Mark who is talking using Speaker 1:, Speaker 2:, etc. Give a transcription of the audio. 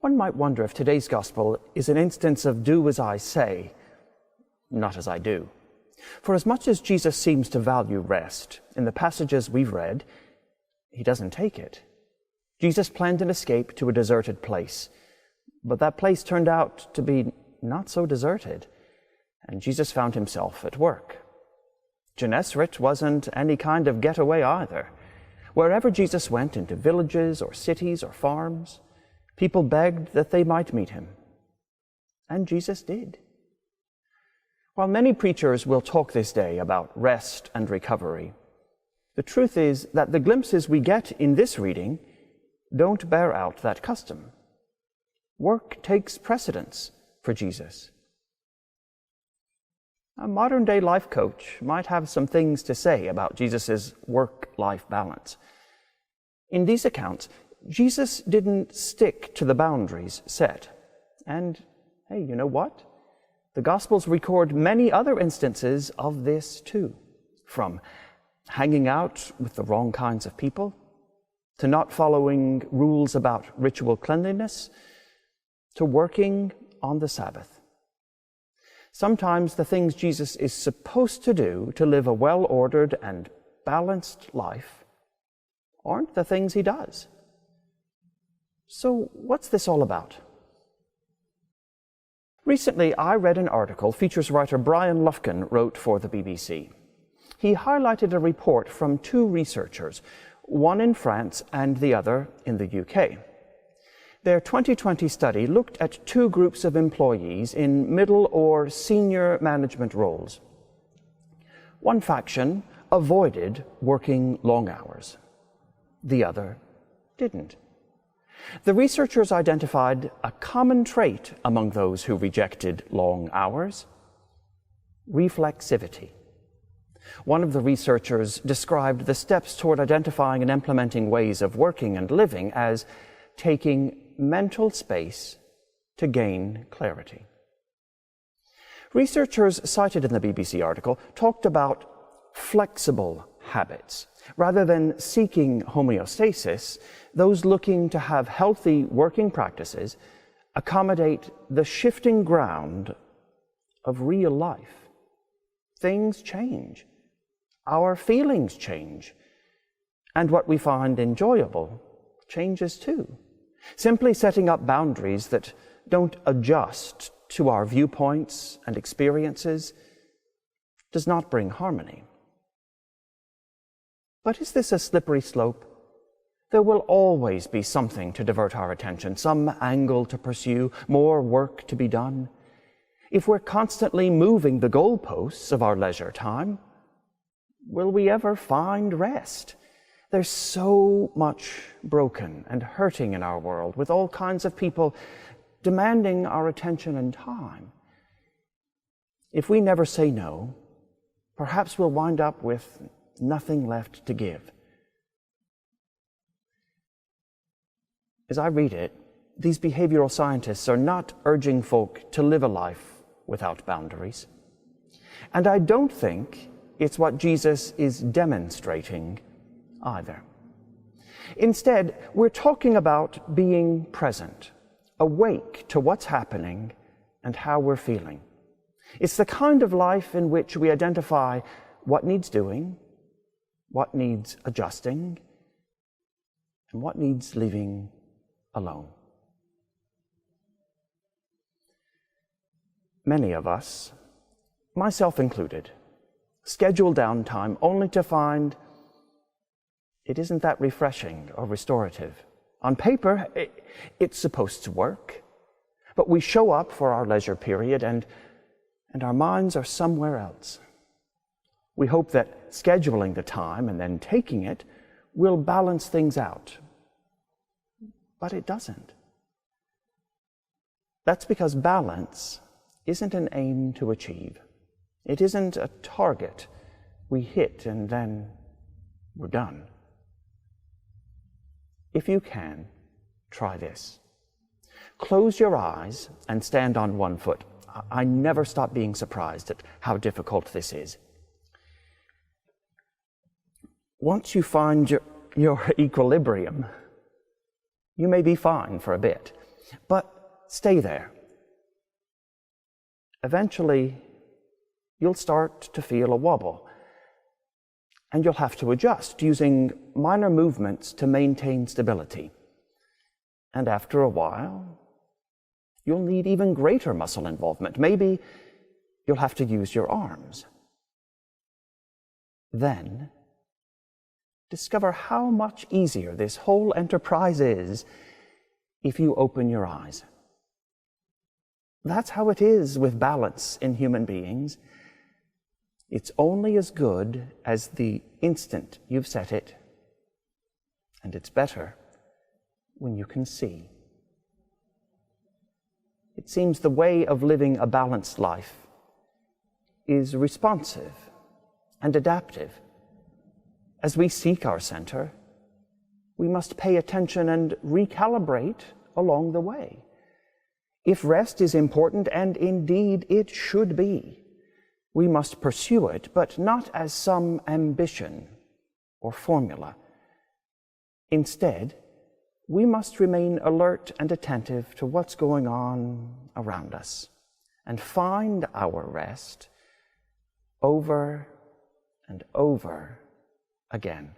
Speaker 1: One might wonder if today's gospel is an instance of do as I say, not as I do. For as much as Jesus seems to value rest, in the passages we've read, he doesn't take it. Jesus planned an escape to a deserted place, but that place turned out to be not so deserted, and Jesus found himself at work. Gennesaret wasn't any kind of getaway either. Wherever Jesus went, into villages or cities or farms, people begged that they might meet him. And Jesus did. While many preachers will talk this day about rest and recovery, the truth is that the glimpses we get in this reading don't bear out that custom. Work takes precedence for Jesus. A modern-day life coach might have some things to say about Jesus' work-life balance. In these accounts, Jesus didn't stick to the boundaries set. And, hey, you know what? The Gospels record many other instances of this too, from hanging out with the wrong kinds of people, to not following rules about ritual cleanliness, to working on the Sabbath. Sometimes the things Jesus is supposed to do to live a well-ordered and balanced life aren't the things he does. So what's this all about? Recently, I read an article features writer Brian Lufkin wrote for the BBC. He highlighted a report from two researchers, one in France and the other in the UK. Their 2020 study looked at two groups of employees in middle or senior management roles. One faction avoided working long hours. The other didn't. The researchers identified a common trait among those who rejected long hours: reflexivity. One of the researchers described the steps toward identifying and implementing ways of working and living as taking mental space to gain clarity. Researchers cited in the BBC article talked about flexible habits. Rather than seeking homeostasis, those looking to have healthy working practices accommodate the shifting ground of real life. Things change. Our feelings change. And what we find enjoyable changes too. Simply setting up boundaries that don't adjust to our viewpoints and experiences does not bring harmony. But is this a slippery slope? There will always be something to divert our attention, some angle to pursue, more work to be done. If we're constantly moving the goalposts of our leisure time, will we ever find rest? There's so much broken and hurting in our world, with all kinds of people demanding our attention and time. If we never say no, perhaps we'll wind up with nothing left to give. As I read it, these behavioral scientists are not urging folk to live a life without boundaries. And I don't think it's what Jesus is demonstrating either. Instead, we're talking about being present, awake to what's happening and how we're feeling. It's the kind of life in which we identify what needs doing, what needs adjusting, and what needs leaving alone. Many of us, myself included, schedule downtime only to find it isn't that refreshing or restorative. On paper, it's supposed to work, but we show up for our leisure period and our minds are somewhere else. We hope that scheduling the time and then taking it will balance things out. But it doesn't. That's because balance isn't an aim to achieve. It isn't a target we hit and then we're done. If you can, try this. Close your eyes and stand on one foot. I never stop being surprised at how difficult this is. Once you find your equilibrium, you may be fine for a bit. But stay there. Eventually, you'll start to feel a wobble, and you'll have to adjust using minor movements to maintain stability. And after a while, you'll need even greater muscle involvement. Maybe you'll have to use your arms. Then, discover how much easier this whole enterprise is if you open your eyes. That's how it is with balance in human beings. It's only as good as the instant you've set it, and it's better when you can see. It seems the way of living a balanced life is responsive and adaptive. As we seek our center, we must pay attention and recalibrate along the way. If rest is important, and indeed it should be, we must pursue it, but not as some ambition or formula. Instead, we must remain alert and attentive to what's going on around us and find our rest over and over again.